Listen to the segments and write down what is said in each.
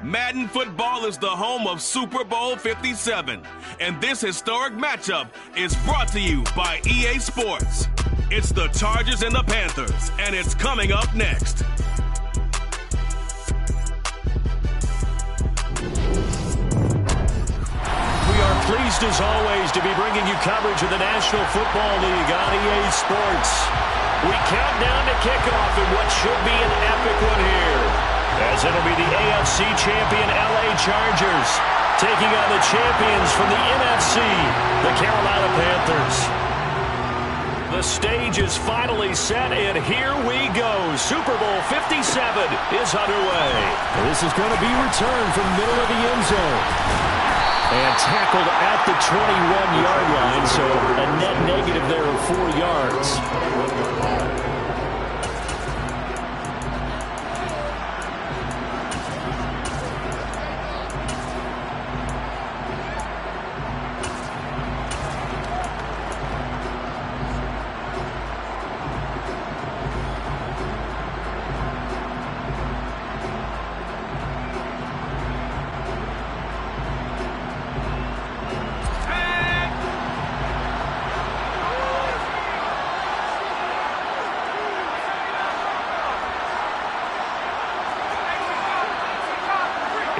Madden football is the home of Super Bowl 57, and this historic matchup is brought to you by EA Sports. It's the Chargers and the Panthers, and it's coming up next. We are pleased as always to be bringing you coverage of the National Football League on EA Sports. We count down to kickoff in what should be an epic one here, as it'll be the AFC champion LA Chargers taking on the champions from the NFC, the Carolina Panthers. The stage is finally set, and here we go. Super Bowl 57 is underway. This is going to be returned from the middle of the end zone. And tackled at the 21-yard line, so a net negative there of 4 yards.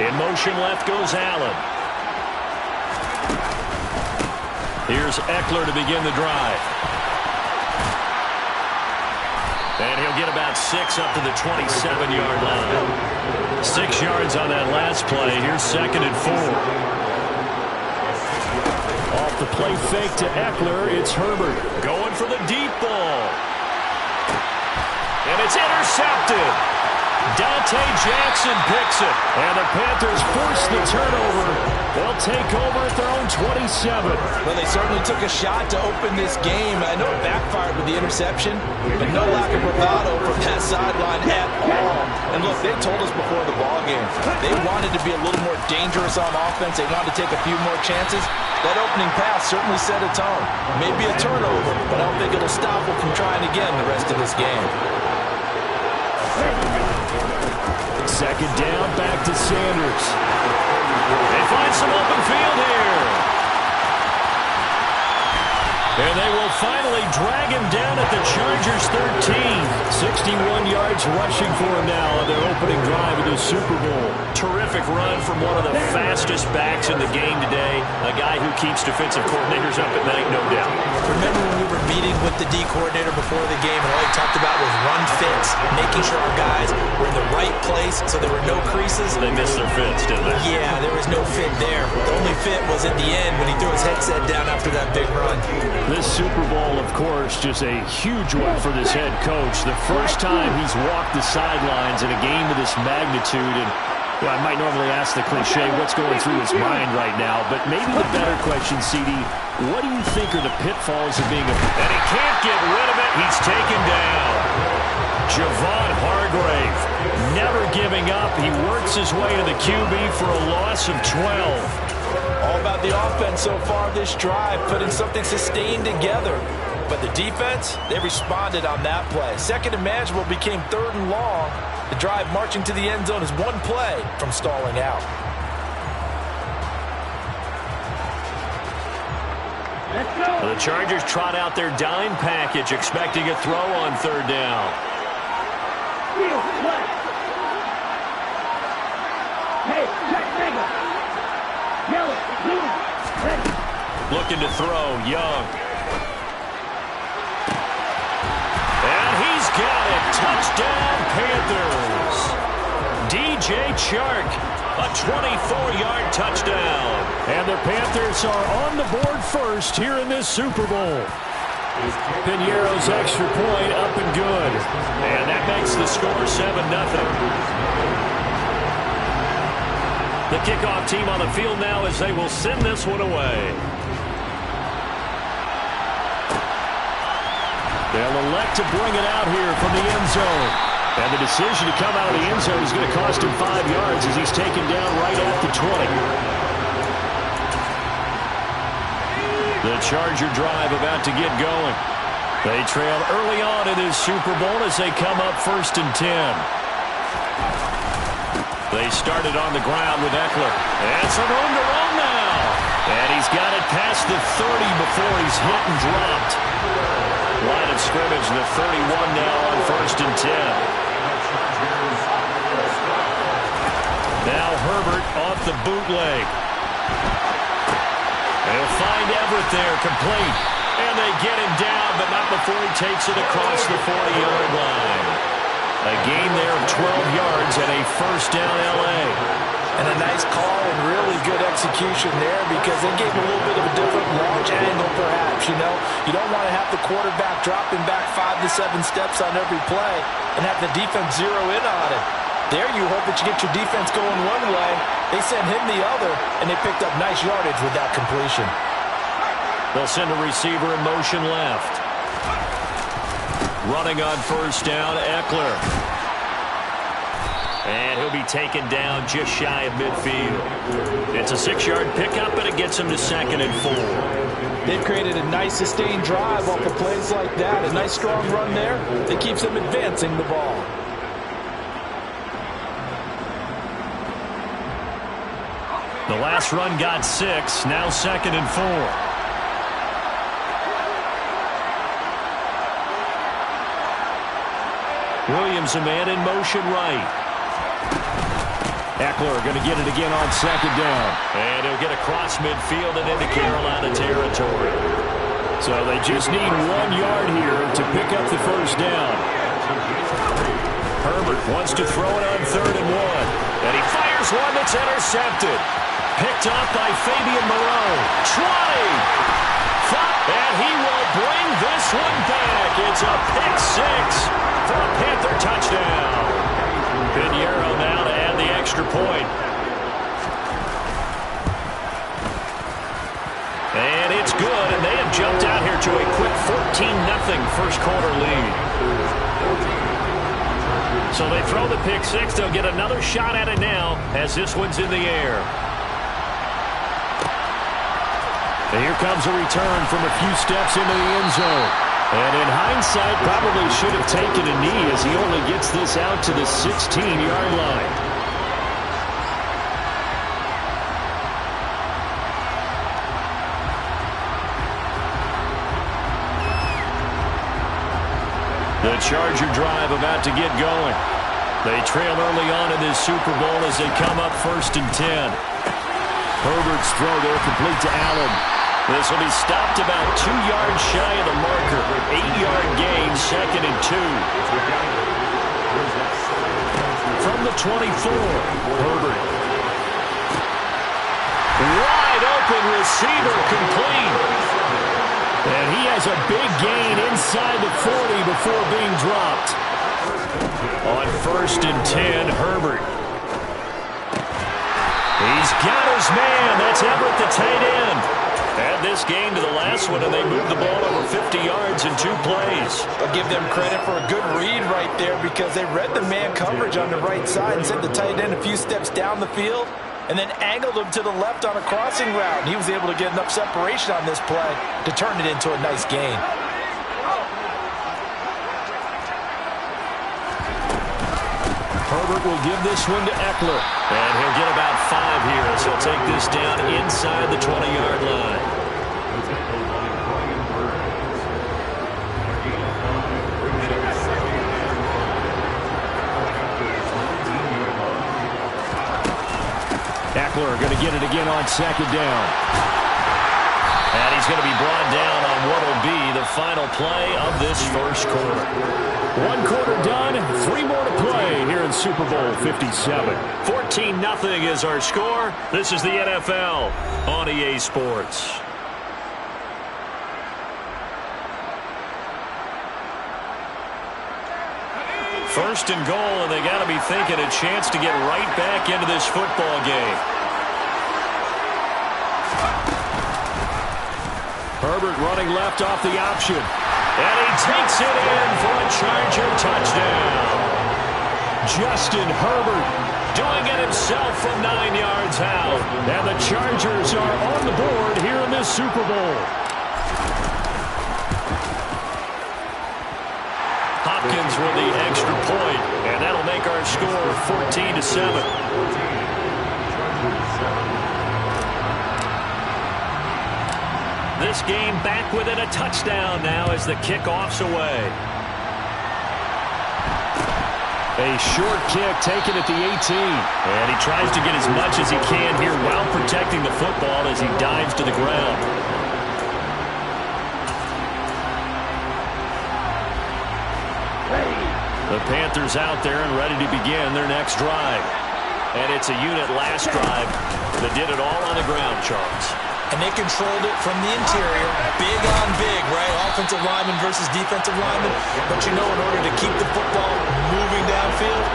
In motion left goes Allen. Here's Eckler to begin the drive. And he'll get about 6 up to the 27-yard line. 6 yards on that last play. Here's 2nd and 4. Off the play fake to Eckler, it's Herbert. Going for the deep ball. And it's intercepted. Dante Jackson picks it. And the Panthers force the turnover. They'll take over at their own 27. Well, they certainly took a shot to open this game. I know it backfired with the interception, but no lack of bravado from that sideline at all. And look, they told us before the ball game, they wanted to be a little more dangerous on offense. They wanted to take a few more chances. That opening pass certainly set a tone. Maybe a turnover, but I don't think it'll stop them from trying again the rest of this game. 2nd down, back to Sanders. They find some open field here. And they will finally drag him down at the Chargers' 13. 61 yards rushing for him now on their opening drive of the Super Bowl. Terrific run from one of the fastest backs in the game today. A guy who keeps defensive coordinators up at night, no doubt. Remember when we were meeting with the D coordinator before the game, and all he talked about was run fits, making sure our guys were in the right place so there were no creases. They missed their fits, didn't they? Yeah, there was no fit there. The only fit was at the end when he threw his headset down after that big run. This Super Bowl, of course, just a huge one for this head coach. The first time he's walked the sidelines in a game of this magnitude. And I might normally ask the cliche, what's going through his mind right now? But maybe the better question, CD, what do you think are the pitfalls of being a... And he can't get rid of it. He's taken down. Javon Hargrave, never giving up. He works his way to the QB for a loss of 12. All about the offense so far this drive, putting something sustained together. But the defense, they responded on that play. 2nd and manageable became 3rd and long. The drive marching to the end zone is one play from stalling out. The Chargers trot out their dime package, expecting a throw on 3rd down. Looking to throw, Young. And he's got it. Touchdown, Panthers. DJ Chark, a 24-yard touchdown. And the Panthers are on the board first here in this Super Bowl. Piñeiro's extra point up and good. And that makes the score 7-0. The kickoff team on the field now as they will send this one away. They'll elect to bring it out here from the end zone. And the decision to come out of the end zone is going to cost him 5 yards as he's taken down right at the 20. The Charger drive about to get going. They trail early on in this Super Bowl as they come up 1st and 10. They started on the ground with Eckler. And some room to run now. And he's got it past the 30 before he's hit and dropped. Line of scrimmage, the 31 now on 1st and 10. Now Herbert off the bootleg. They'll find Everett there, complete. And they get him down, but not before he takes it across the 40-yard line. A gain there of 12 yards and a first down L.A. And a nice call and really good execution there because they gave him a little bit of a different launch angle perhaps, you know. You don't want to have the quarterback dropping back 5 to 7 steps on every play and have the defense zero in on it. There you hope that you get your defense going one way. They sent him the other, and they picked up nice yardage with that completion. They'll send a receiver in motion left. Running on first down, Eckler. And he'll be taken down just shy of midfield. It's a 6-yard pickup, and it gets him to 2nd and 4. They've created a nice sustained drive off of plays like that. A nice strong run there that keeps them advancing the ball. The last run got 6, now 2nd and 4. Williams a man in motion right. Eckler going to get it again on 2nd down. And he'll get across midfield and into Carolina territory. So they just need 1 yard here to pick up the first down. Herbert wants to throw it on 3rd and 1. And he fires one that's intercepted. Picked up by Fabian Moreau. 20. And he will bring this one back. It's a pick 6 for a Panther touchdown. Pinheiro now to add the extra point. And it's good, and they have jumped out here to a quick 14-0 first quarter lead. So they throw the pick 6. They'll get another shot at it now as this one's in the air. And here comes a return from a few steps into the end zone. And in hindsight, probably should have taken a knee as he only gets this out to the 16-yard line. The Charger drive about to get going. They trail early on in this Super Bowl as they come up 1st and 10. Herbert's throw there complete to Allen. This will be stopped about 2 yards shy of the marker. 8-yard gain, 2nd and 2. From the 24, Herbert. Wide open receiver complete. And he has a big gain inside the 40 before being dropped. On 1st and 10, Herbert. He's got his man. That's Everett, the tight end. Add this game to the last one, and they moved the ball over 50 yards in 2 plays. I'll give them credit for a good read right there because they read the man coverage on the right side and sent the tight end a few steps down the field and then angled him to the left on a crossing route. He was able to get enough separation on this play to turn it into a nice gain. Herbert will give this one to Eckler. And he'll get about 5 here as he'll take this down inside the 20-yard line. Eckler going to get it again on 2nd down. And he's going to be brought down on what will be the final play of this first quarter. 1 quarter done, 3 more to play here in Super Bowl 57. 14-0 is our score. This is the NFL on EA Sports. First and goal, and they got to be thinking a chance to get right back into this football game. Herbert running left off the option. And he takes it in for a Charger touchdown. Justin Herbert doing it himself from 9 yards out. And the Chargers are on the board here in this Super Bowl. Hopkins with the extra point, and that'll make our score 14-7. This game back within a touchdown now as the kickoff's away. A short kick taken at the 18. And he tries to get as much as he can here while protecting the football as he dives to the ground. The Panthers out there and ready to begin their next drive. And it's a unit last drive that did it all on the ground, Charles. And they controlled it from the interior, big on big, right? Offensive lineman versus defensive lineman. But you know, in order to keep the football moving downfield,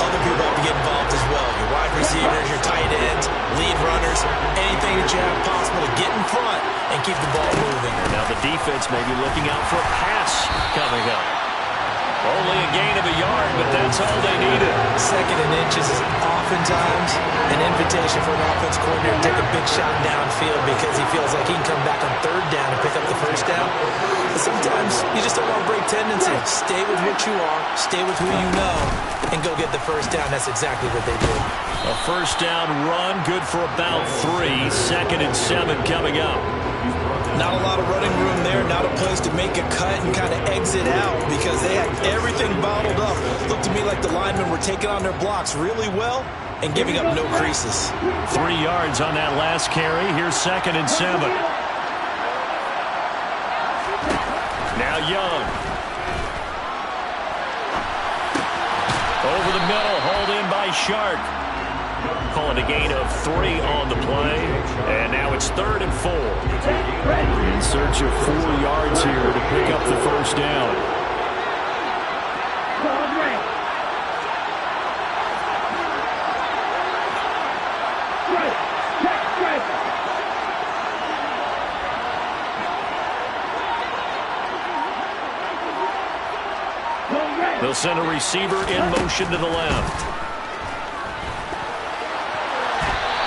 other people have to get involved as well. Your wide receivers, your tight ends, lead runners, anything that you have possible to get in front and keep the ball moving. Now the defense may be looking out for a pass coming up. Only a gain of a yard, but that's all they needed. Second and inches is oftentimes an invitation for an offense coordinator to take a big shot downfield because he feels like he can come back on third down and pick up the first down. But sometimes you just don't want to break tendency. Stay with what you are, stay with who you know, and go get the first down. That's exactly what they did. A first down run, good for about 3. 2nd and 7 coming up. Not a lot of running room there, not a place to make a cut and kind of exit out because they had everything bottled up. Looked to me like the linemen were taking on their blocks really well and giving up no creases. 3 yards on that last carry. Here's 2nd and 7. Now Young. Over the middle, hauled in by Shark. Calling a gain of 3 on the play. And now it's 3rd and 4. In search of 4 yards here to pick up the first down. They'll send a receiver in motion to the left.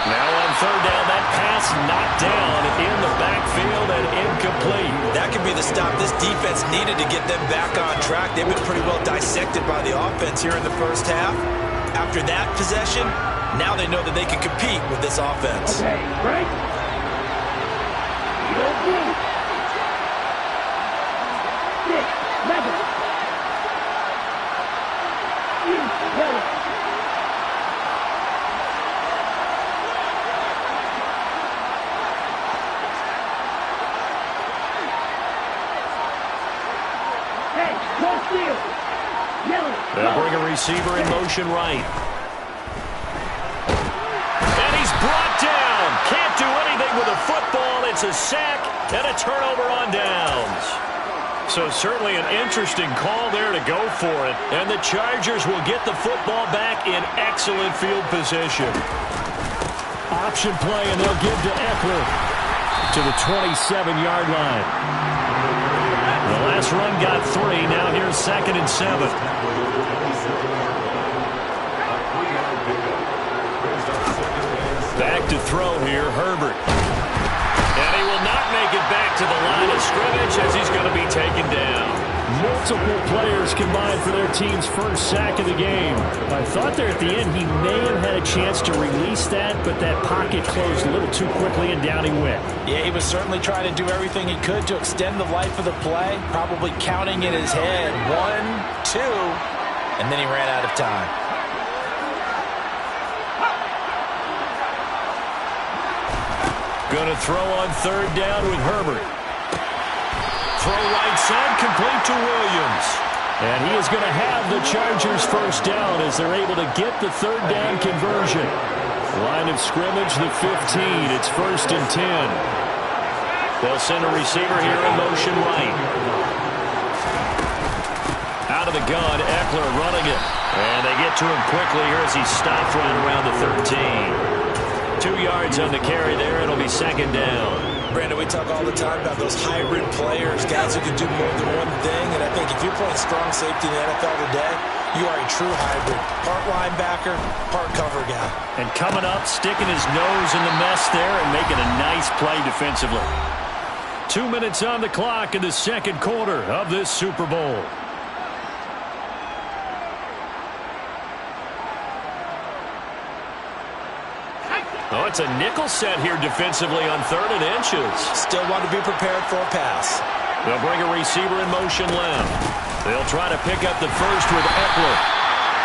Now on 3rd down, that pass knocked down in the backfield and incomplete. That could be the stop this defense needed to get them back on track. They've been pretty well dissected by the offense here in the first half. After that possession, now they know that they can compete with this offense. Okay, right? They'll bring a receiver in motion right. And he's brought down. Can't do anything with a football. It's a sack and a turnover on downs. So certainly an interesting call there to go for it. And the Chargers will get the football back in excellent field position. Option play, and they'll give to Eckler to the 27-yard line. The last run got 3. Now here's 2nd and 7. Back to throw here, Herbert. And he will not make it back to the line of scrimmage as he's going to be taken down. Multiple players combined for their team's first sack of the game. I thought there at the end he may have had a chance to release that, but that pocket closed a little too quickly and down he went. Yeah, he was certainly trying to do everything he could to extend the life of the play, probably counting in his head 1, 2, and then he ran out of time. Going to throw on 3rd down with Herbert. Throw right side, complete to Williams. And he is going to have the Chargers first down as they're able to get the 3rd down conversion. Line of scrimmage, the 15. It's 1st and 10. They'll send a receiver here in motion right. Out of the gun, Eckler running it. And they get to him quickly here as he stops right around the 13. 2 yards on the carry there. It'll be 2nd down. Brandon, we talk all the time about those hybrid players, guys who can do more than one thing. And I think if you're playing strong safety in the NFL today, you are a true hybrid. Part linebacker, part cover guy. And coming up, sticking his nose in the mess there and making a nice play defensively. 2 minutes on the clock in the second quarter of this Super Bowl. Oh, it's a nickel set here defensively on 3rd and inches. Still want to be prepared for a pass. They'll bring a receiver in motion left. They'll try to pick up the first with Eckler.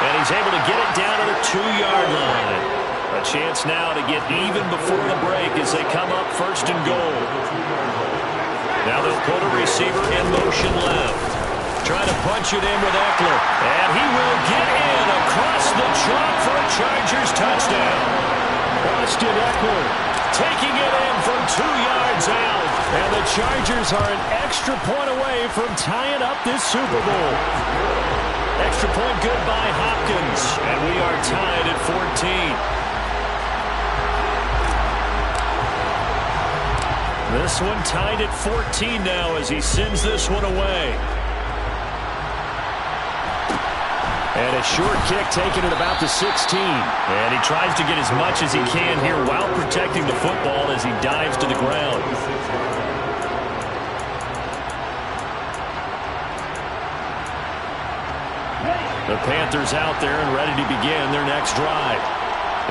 And he's able to get it down to the 2-yard line. A chance now to get even before the break as they come up 1st and goal. Now they'll put a receiver in motion left. Trying to punch it in with Eckler. And he will get in across the chalk for a Chargers touchdown. Austin Eckler taking it in from 2 yards out. And the Chargers are an extra point away from tying up this Super Bowl. Extra point good by Hopkins. And we are tied at 14. This one tied at 14 now as he sends this one away. And a short kick taken at about the 16. And he tries to get as much as he can here while protecting the football as he dives to the ground. The Panthers out there and ready to begin their next drive.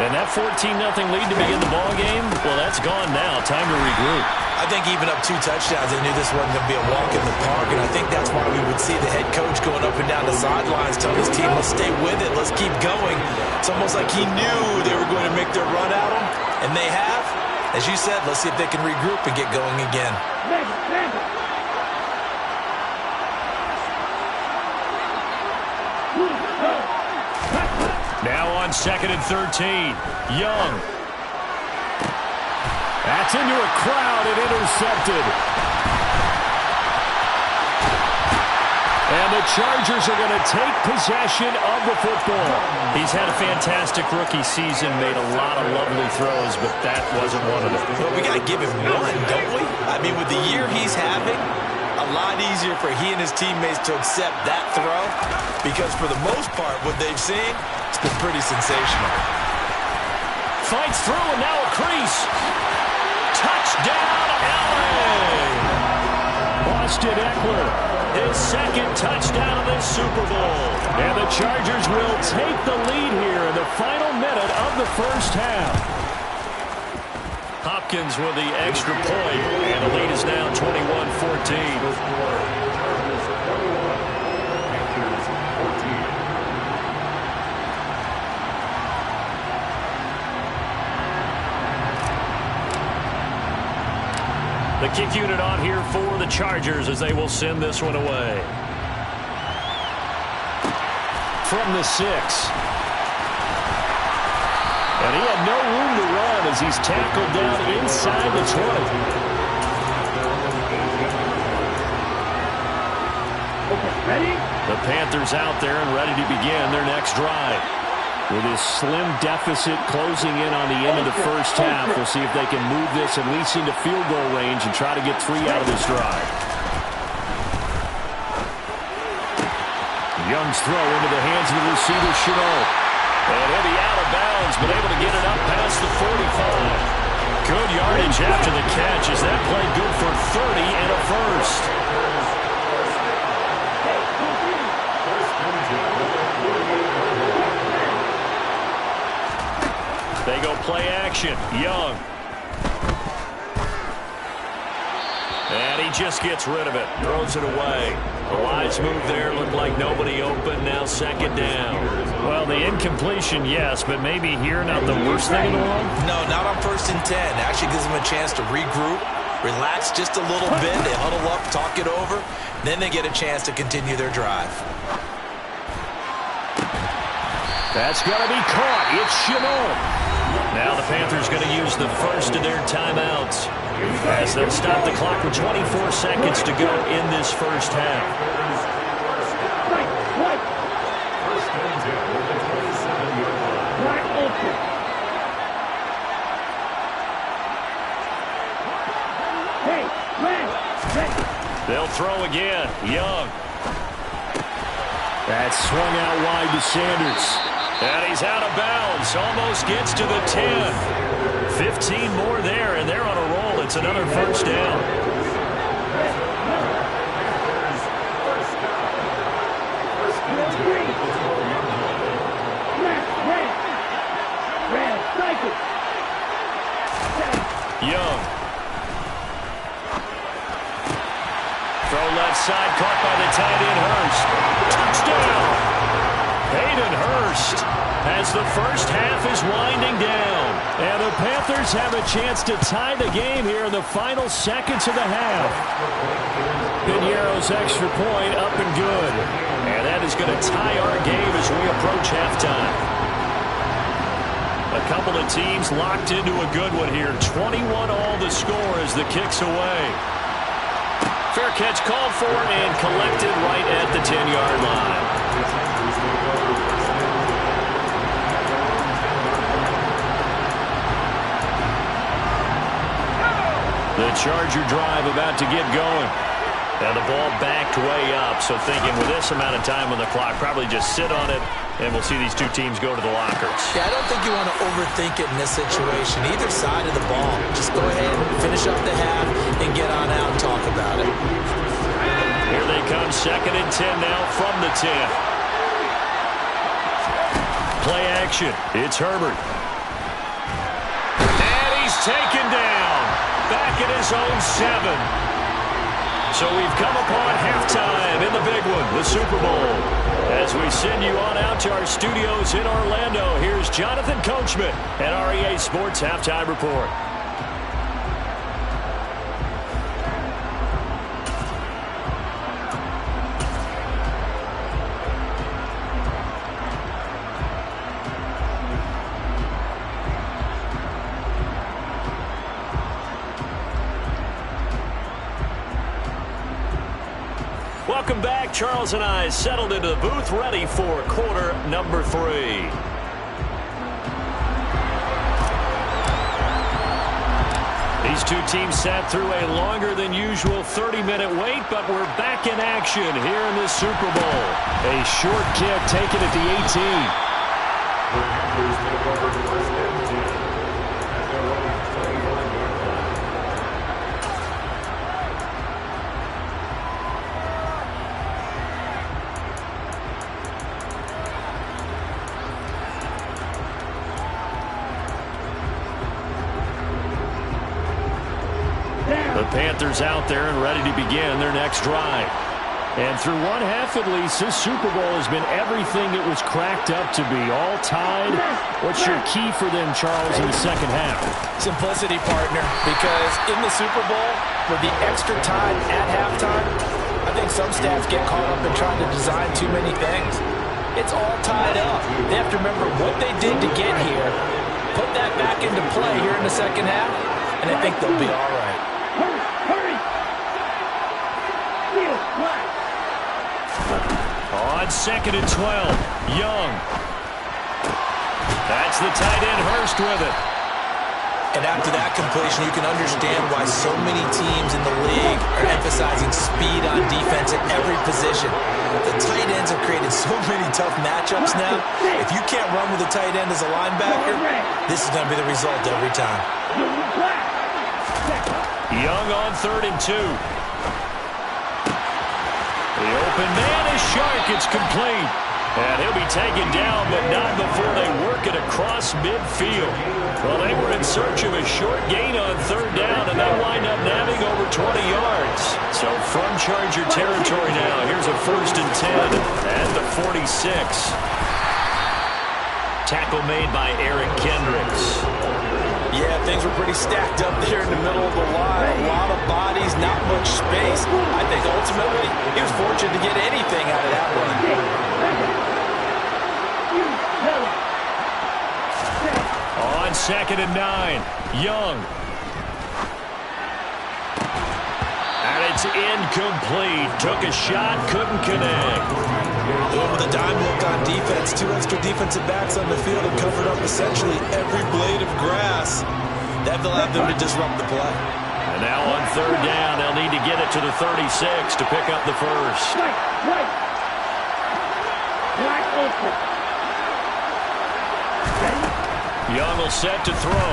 And that 14-0 lead to begin the ball game, well, that's gone now. Time to regroup. I think even up 2 touchdowns, they knew this wasn't going to be a walk in the park, and I think that's why we would see the head coach going up and down the sidelines telling his team, let's stay with it, let's keep going. It's almost like he knew they were going to make their run at him, and they have. As you said, let's see if they can regroup and get going again. Now on 2nd and 13, Young. That's into a crowd and intercepted. And the Chargers are going to take possession of the football. He's had a fantastic rookie season, made a lot of lovely throws, but that wasn't one of them. Well, we got to give him one, don't we? I mean, with the year he's having, a lot easier for he and his teammates to accept that throw because for the most part, what they've seen, it's been pretty sensational. Fights through and now a crease. Touchdown, LA! Austin Eckler, his 2nd touchdown of this Super Bowl. And the Chargers will take the lead here in the final minute of the first half. Hopkins with the extra point, and the lead is now 21-14. The kick unit on here for the Chargers as they will send this one away. From the 6. And he had no room to run as he's tackled down inside the 20. Ready? The Panthers out there and ready to begin their next drive. With his slim deficit closing in on the end of the first half, we'll see if they can move this at least into field goal range and try to get 3 out of this drive. Young's throw into the hands of the receiver, Chenault. And he'll be out of bounds, but able to get it up past the 45. Good yardage after the catch as that play good for 30 and a first. They go play action. Young. And he just gets rid of it. Throws it away. A wise move there. Looked like nobody open. Now 2nd down. Well, the incompletion, yes, but maybe here not the worst thing in the world? No, not on 1st and 10. Actually gives them a chance to regroup, relax just a little bit. They huddle up, talk it over. Then they get a chance to continue their drive. That's going to be caught. It's Chenault. Now the Panthers going to use the first of their timeouts as they'll stop the clock with 24 seconds to go in this first half. They'll throw again. Young. That's swung out wide to Sanders. And he's out of bounds. Almost gets to the 10. 15 more there, and they're on a roll. It's another first down. Young. Throw left side, caught by the tight end, Hurst. Touchdown! Hayden Hurst as the first half is winding down. And the Panthers have a chance to tie the game here in the final seconds of the half. Piñeiro's extra point up and good. And that is going to tie our game as we approach halftime. A couple of teams locked into a good one here. 21 all the score as the kick's away. Fair catch called for and collected right at the 10-yard line. The Charger drive about to get going. And the ball backed way up, so thinking with this amount of time on the clock, probably just sit on it, and we'll see these two teams go to the lockers. Yeah, I don't think you want to overthink it in this situation. Either side of the ball. Just go ahead and finish up the half and get on out and talk about it. Here they come, 2nd and 10 now from the 10. Play action. It's Herbert. And he's taken down. Back at his own 7. So we've come upon halftime in the big one, the Super Bowl. As we send you on out to our studios in Orlando, here's Jonathan Coachman at our EA Sports Halftime Report. Welcome back. Charles and I settled into the booth, ready for quarter number 3. These two teams sat through a longer than usual 30-minute wait, but we're back in action here in the Super Bowl. A short kick taken at the 18. The Panthers out there and ready to begin their next drive. And through one half at least, this Super Bowl has been everything it was cracked up to be. All tied. What's your key for them, Charles, in the second half? Simplicity, partner, because in the Super Bowl, with the extra time at halftime, I think some stats get caught up in trying to design too many things. It's all tied up. They have to remember what they did to get here, put that back into play here in the second half, and I think they'll be all right. On 2nd and 12, Young. That's the tight end, Hurst with it. And after that completion, you can understand why so many teams in the league are emphasizing speed on defense at every position. The tight ends have created so many tough matchups now. If you can't run with a tight end as a linebacker, this is going to be the result every time. Young on 3rd and 2. The open man is Shark. It's complete. And he'll be taken down, but not before they work it across midfield. Well, they were in search of a short gain on 3rd down, and they wind up nabbing over 20 yards. So from Charger territory now, here's a 1st and 10 at the 46. Tackle made by Eric Kendricks. Yeah, things were pretty stacked up there in the middle of the line. A lot of bodies, not much space. I think ultimately he was fortunate to get anything out of that one. On 2nd and 9, Young. And it's incomplete. Took a shot, couldn't connect. With a dime look on defense, 2 extra defensive backs on the field and covered up essentially every blade of grass. That allowed them to disrupt the play. And now on 3rd down, they'll need to get it to the 36 to pick up the first. Young will set to throw.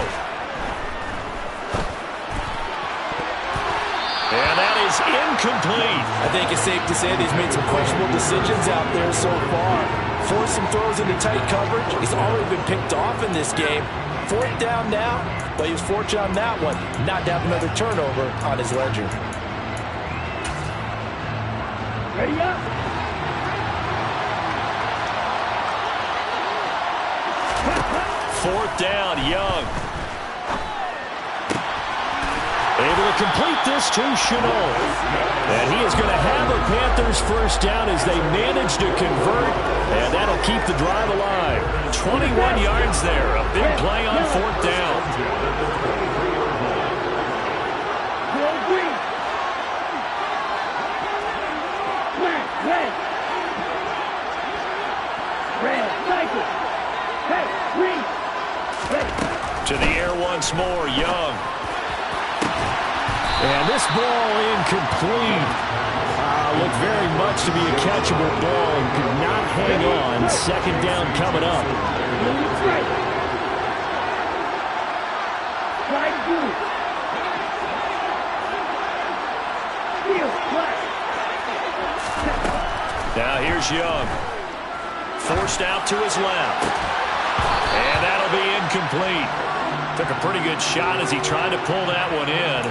And that is incomplete. I think it's safe to say they've made some questionable decisions out there so far. force some throws into tight coverage. He's already been picked off in this game. 4th down now, but he was fortunate on that one not to have another turnover on his ledger. Ready up. 4th down, Young. Able to complete this to Chenault. And he is going to have a Panthers first down as they manage to convert. And that'll keep the drive alive. 21 yards there. A big play on 4th down. To the air once more, Young. And this ball incomplete. Looked very much to be a catchable ball and could not hang on. 2nd down coming up. Now here's Young. Forced out to his left. And that'll be incomplete. Took a pretty good shot as he tried to pull that one in.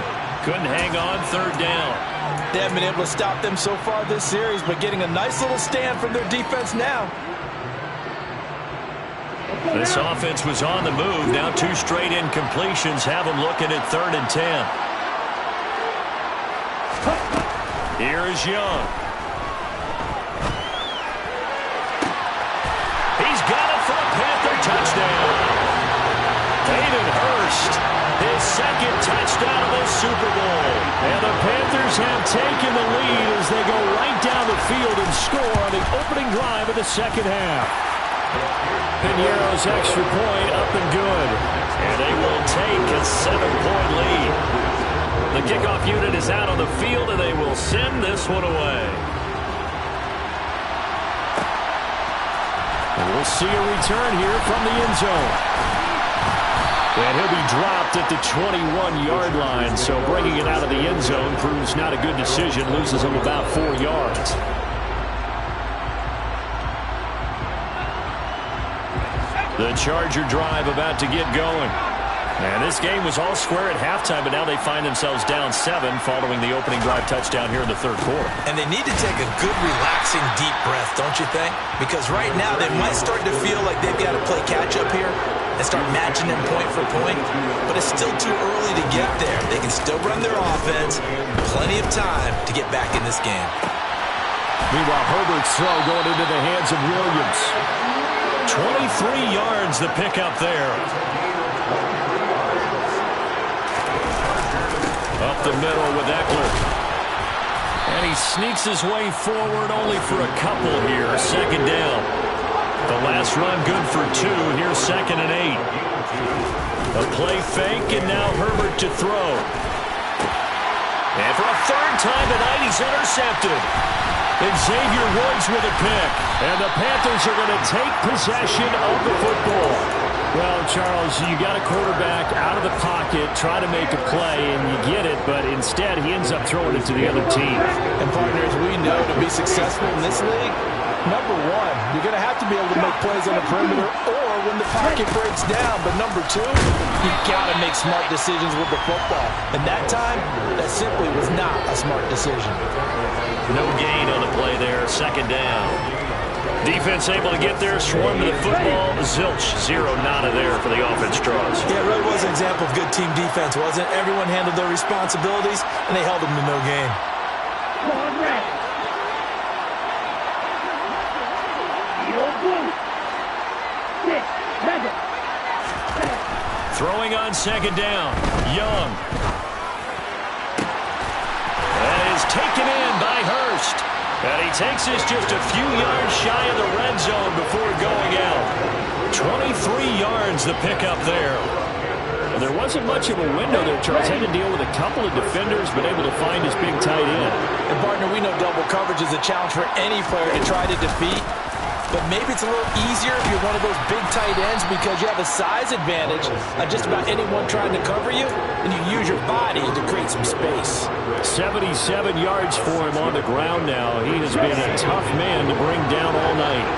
Couldn't hang on. 3rd down. They haven't been able to stop them so far this series, but getting a nice little stand from their defense now. This offense was on the move. Now 2 straight incompletions have them looking at 3rd and 10. Here is Young. He's got it for a Panther touchdown. Hayden Hurst, his 2nd touchdown of the Super Bowl. And the Panthers have taken the lead as they go right down the field and score on the opening drive of the 2nd half. Piñeiro's extra point up and good. And they will take a 7-point lead. The kickoff unit is out on the field, and they will send this one away. And we'll see a return here from the end zone. And he'll be dropped at the 21-yard line, so bringing it out of the end zone proves not a good decision, loses him about 4 yards. The Charger drive about to get going. And this game was all square at halftime, but now they find themselves down 7 following the opening drive touchdown here in the 3rd quarter. And they need to take a good, relaxing, deep breath, don't you think? Because right now they might start to feel like they've got to play catch-up here and start matching them point for point. But it's still too early to get there. They can still run their offense. Plenty of time to get back in this game. Meanwhile, Herbert's throw going into the hands of Williams. 23 yards the pickup there. Up the middle with Eckler. And he sneaks his way forward only for a couple here. 2nd down. The last run good for 2. Here's 2nd and 8. A play fake, and now Herbert to throw. And for a 3rd time tonight, he's intercepted. And Xavier Woods with a pick. And the Panthers are going to take possession of the football. Well, Charles, you got a quarterback out of the pocket, try to make a play, and you get it, but instead he ends up throwing it to the other team. And partners, we know to be successful in this league, number 1, you're going to have to be able to make plays on the perimeter or when the pocket breaks down. But number 2, you got to make smart decisions with the football. And that time, that simply was not a smart decision. No gain on the play there, 2nd down. Defense able to get there, swarm to the football. Zilch, 0 nada there for the offense draws. Yeah, it really was an example of good team defense, wasn't it? Everyone handled their responsibilities, and they held them to no gain. Throwing on 2nd down, Young. That is taken in by Hurst. And he takes this just a few yards shy of the red zone before going out. 23 yards the pickup there. Well, there wasn't much of a window there. Charles had to deal with a couple of defenders, but able to find his big tight end. And partner, we know double coverage is a challenge for any player to try to defeat. But maybe it's a little easier if you're one of those big tight ends because you have a size advantage on just about anyone trying to cover you, and you use your body to create some space. 77 yards for him on the ground now. He has been a tough man to bring down all night.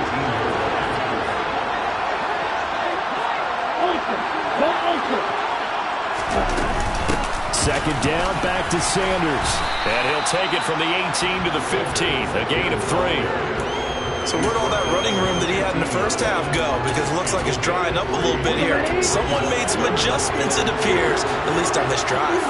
Second down, back to Sanders. And he'll take it from the 18 to the 15, a gain of 3. So where'd all that running room that he had in the first half go? Because it looks like it's drying up a little bit here. Someone made some adjustments, it appears, at least on this drive.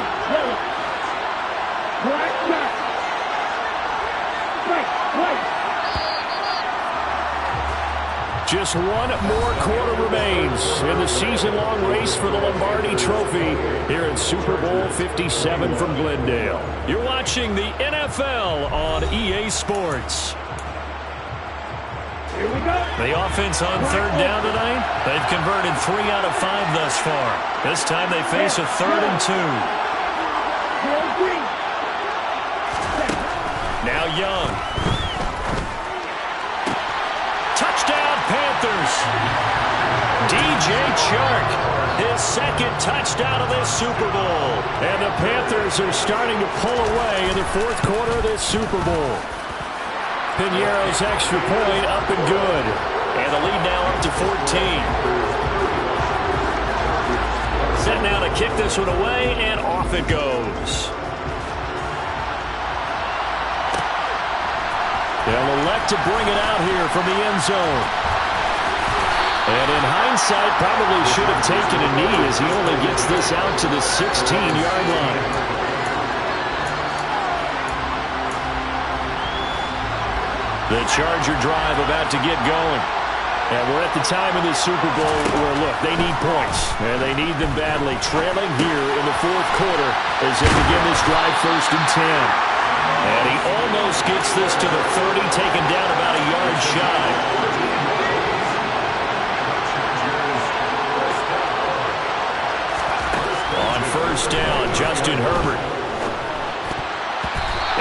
Just one more quarter remains in the season-long race for the Lombardi Trophy here in Super Bowl 57 from Glendale. You're watching the NFL on EA Sports. Here we go. The offense on third down tonight, they've converted 3 out of 5 thus far. This time they face a 3rd and 2. Now Young. Touchdown Panthers. DJ Chark, his 2nd touchdown of this Super Bowl. And the Panthers are starting to pull away in the 4th quarter of this Super Bowl. Piñeiro's extra point up and good. And the lead now up to 14. Set now to kick this one away, and off it goes. They'll elect to bring it out here from the end zone. And in hindsight, probably should have taken a knee as he only gets this out to the 16-yard line. The Charger drive about to get going. And we're at the time in the Super Bowl where, look, they need points. And they need them badly. Trailing here in the 4th quarter as they begin this drive 1st and 10. And he almost gets this to the 30, taken down about a yard shy. On 1st down, Justin Herbert.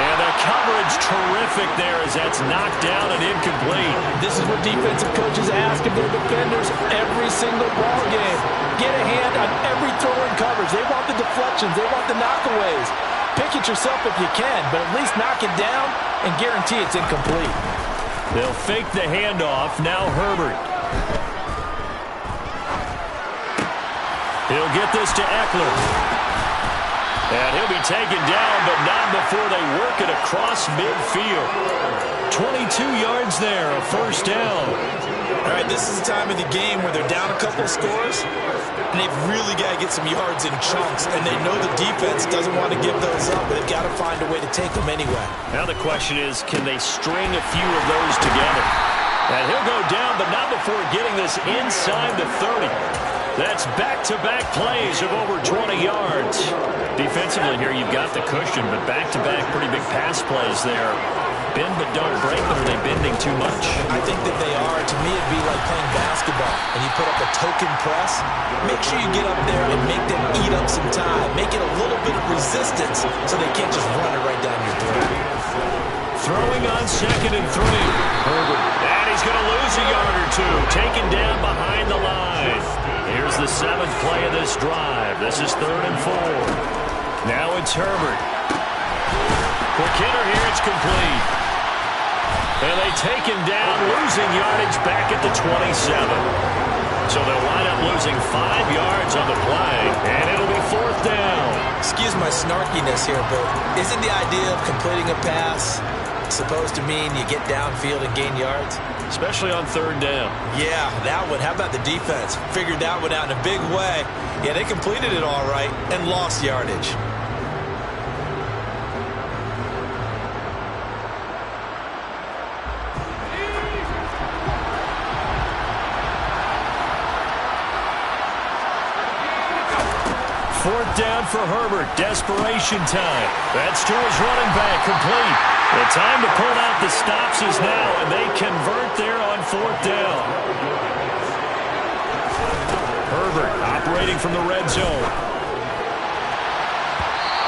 And the coverage terrific there as that's knocked down and incomplete. This is what defensive coaches ask of their defenders every single ball game. Get a hand on every throw in coverage. They want the deflections. They want the knockaways. Pick it yourself if you can, but at least knock it down and guarantee it's incomplete. They'll fake the handoff. Now Herbert. He'll get this to Eckler. And he'll be taken down, but not before they work it across midfield. 22 yards there, a 1st down. All right, this is the time of the game where they're down a couple of scores, and they've really got to get some yards in chunks, and they know the defense doesn't want to give those up, but they've got to find a way to take them anyway. Now the question is, can they string a few of those together? And he'll go down, but not before getting this inside the 30. That's back-to-back plays of over 20 yards. Defensively here, you've got the cushion, but back-to-back pretty big pass plays there. Bend but don't break, but are they bending too much? I think that they are. To me, it'd be like playing basketball, and you put up a token press. Make sure you get up there and make them eat up some time. Make it a little bit of resistance so they can't just run it right down your throat. Throwing on 2nd and 3. Herbert. And he's going to lose a yard or 2. Taken down behind the line. Here's the 7th play of this drive. This is 3rd and 4. Now it's Herbert. Quick hitter here. It's complete. And they take him down, losing yardage back at the 27. So they'll wind up losing 5 yards on the play, and it'll be 4th down. Excuse my snarkiness here, but isn't the idea of completing a pass supposed to mean you get downfield and gain yards? Especially on 3rd down. Yeah, that one. How about the defense? Figured that one out in a big way. Yeah, they completed it all right and lost yardage. Fourth down for Herbert. Desperation time. That's to his running back. Complete. The time to pull out the stops is now, and they convert there on 4th down. Herbert operating from the red zone.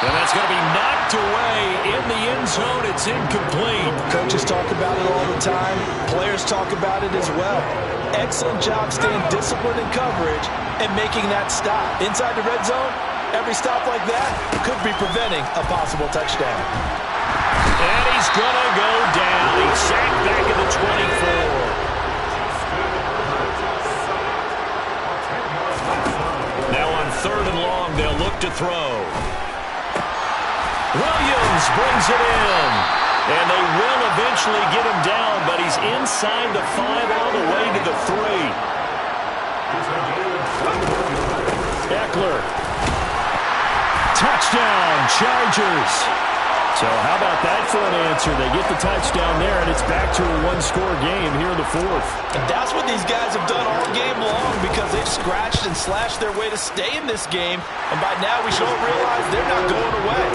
And that's going to be knocked away in the end zone. It's incomplete. Coaches talk about it all the time. Players talk about it as well. Excellent job staying disciplined in coverage and making that stop. Inside the red zone, every stop like that could be preventing a possible touchdown. And he's going to go down. He's sacked back at the 24. Now on 3rd and long, they'll look to throw. Williams brings it in. And they will eventually get him down, but he's inside the 5 all the way to the 3. Eckler. Touchdown, Chargers. So how about that for an answer? They get the touchdown there, and it's back to a one-score game here in the 4th. And that's what these guys have done all game long because they've scratched and slashed their way to stay in this game. And by now we should all realize they're not going away.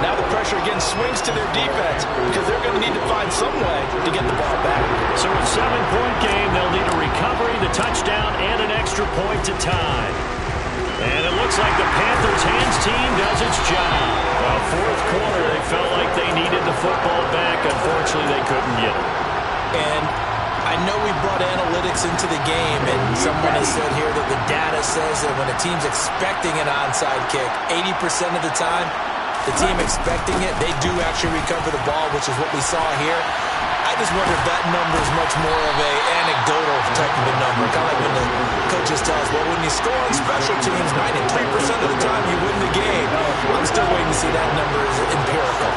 Now the pressure again swings to their defense because they're going to need to find some way to get the ball back. So a 7-point game, they'll need a recovery, the touchdown, and an extra point to tie. And it looks like the Panthers' hands team does its job. Well, 4th quarter, they felt like they needed the football back. Unfortunately, they couldn't get it. And I know we brought analytics into the game, and someone has said here that the data says that when a team's expecting an onside kick, 80% of the time, the team expecting it, they do actually recover the ball, which is what we saw here. I just wonder if that number is much more of a anecdotal type of a number. Kind of like when the coaches tell us, well, when you score on special teams, 93% of the time you win the game. I'm still waiting to see that number is empirical.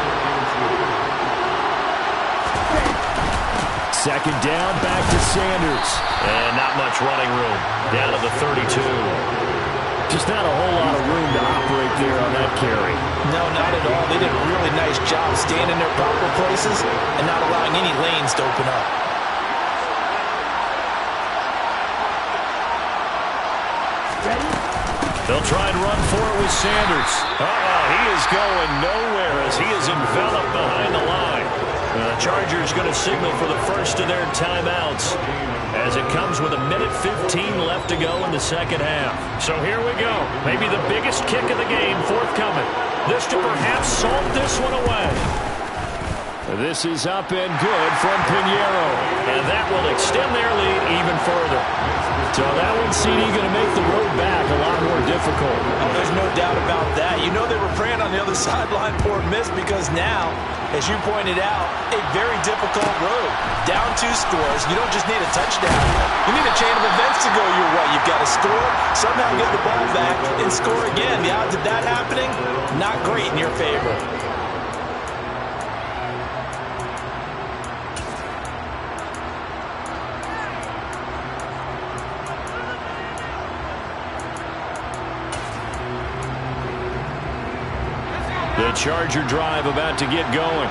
Second down, back to Sanders. And not much running room. Down to the 32. Just not a whole lot of room to operate there on that carry. No, not at all. They did a really nice job staying in their proper places and not allowing any lanes to open up. They'll try and run for it with Sanders. He is going nowhere as he is enveloped behind the line. The Chargers going to signal for the first of their timeouts as it comes with 1:15 left to go in the second half. So here we go. Maybe the biggest kick of the game forthcoming. This to perhaps salt this one away. This is up and good from Pinheiro. And that will extend their lead even further. So that one, CD, going to make the road back a lot more difficult. Oh, there's no doubt about that. You know they were praying on the other sideline for a miss because now, as you pointed out, a very difficult road. Down 2 scores. You don't just need a touchdown. You need a chain of events to go your way. You've got to score, somehow get the ball back, and score again. The odds of that happening, not great in your favor. The Charger drive about to get going.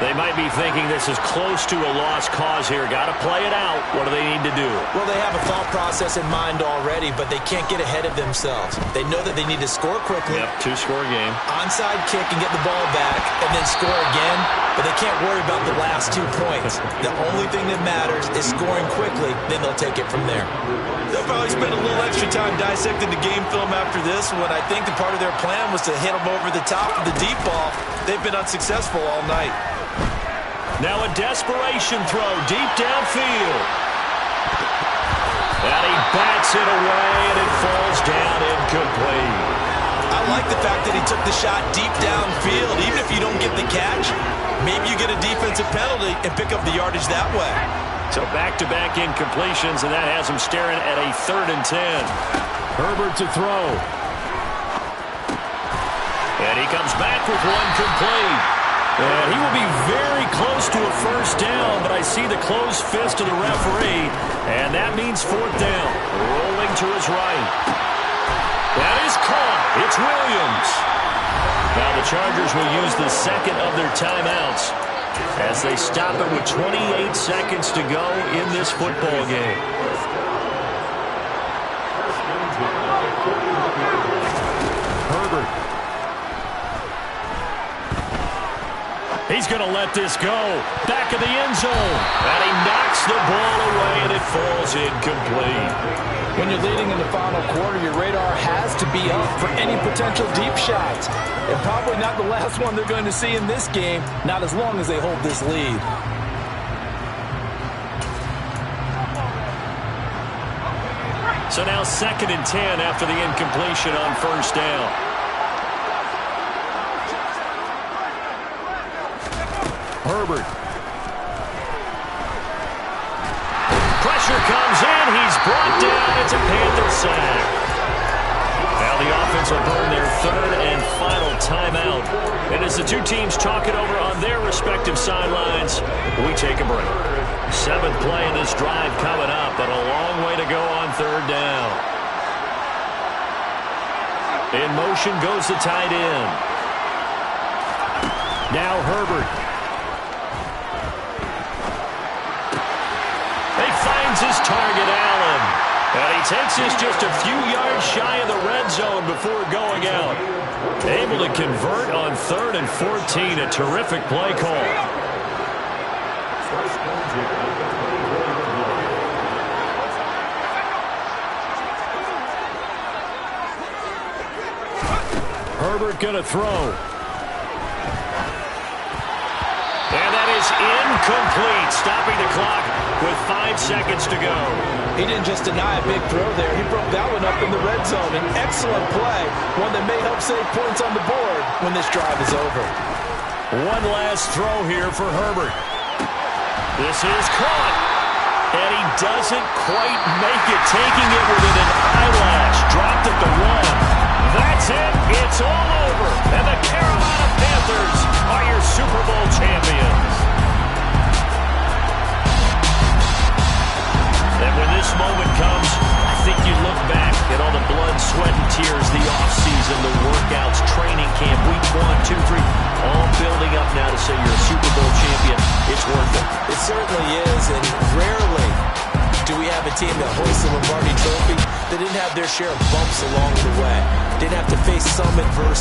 They might be thinking this is close to a lost cause here. Got to play it out. What do they need to do? Well, they have a thought process in mind already, but they can't get ahead of themselves. They know that they need to score quickly. Yep, 2-score game. Onside kick and get the ball back, and then score again. But they can't worry about the last 2 points. The only thing that matters is scoring quickly, then they'll take it from there. They'll probably spend a little extra time dissecting the game film after this one. I think the part of their plan was to hit them over the top of the deep ball. They've been unsuccessful all night. Now a desperation throw deep downfield. And he bats it away, and it falls down incomplete. I like the fact that he took the shot deep downfield. Even if you don't get the catch, maybe you get a defensive penalty and pick up the yardage that way. So back-to-back incompletions, and that has him staring at a 3rd and 10. Herbert to throw. And he comes back with one complete. And he will be very close to a first down, but I see the closed fist of the referee, and that means 4th down. Rolling to his right. That is caught. It's Williams. Now the Chargers will use the second of their timeouts as they stop it with 28 seconds to go in this football game. Herbert. He's going to let this go. Back of the end zone. And he knocks the ball away, and it falls incomplete. When you're leading in the final quarter, your radar has to be up for any potential deep shots. And probably not the last one they're going to see in this game, not as long as they hold this lead. So now 2nd and 10 after the incompletion on first down. Herbert. Pressure comes in. He's brought down. It's a Panther sack. Now the offense Dolphins will burn their third and final timeout. And as the two teams talk it over on their respective sidelines, we take a break. Seventh play in this drive coming up, but a long way to go on third down. In motion goes the tight end. Now Herbert. He finds his target, Allen. And he takes this just a few yards shy of the red zone before going out. Able to convert on 3rd and 14. A terrific play call. Herbert going to throw. And that is incomplete, stopping the clock with 5 seconds to go. He didn't just deny a big throw there. He broke that one up in the red zone. An excellent play, one that may help save points on the board when this drive is over. One last throw here for Herbert. This is caught. And he doesn't quite make it, taking it within an eyelash. Dropped at the 1. That's it. It's all over. And the Carolina Panthers are your Super Bowl champions. And when this moment comes, I think you look back at all the blood, sweat, and tears, the offseason, the workouts, training camp, week 1, 2, 3, all building up now to say you're a Super Bowl champion. It's worth it. It certainly is, and rarely do we have a team that hoists the Lombardi Trophy that didn't have their share of bumps along the way. Didn't have to face some adversity.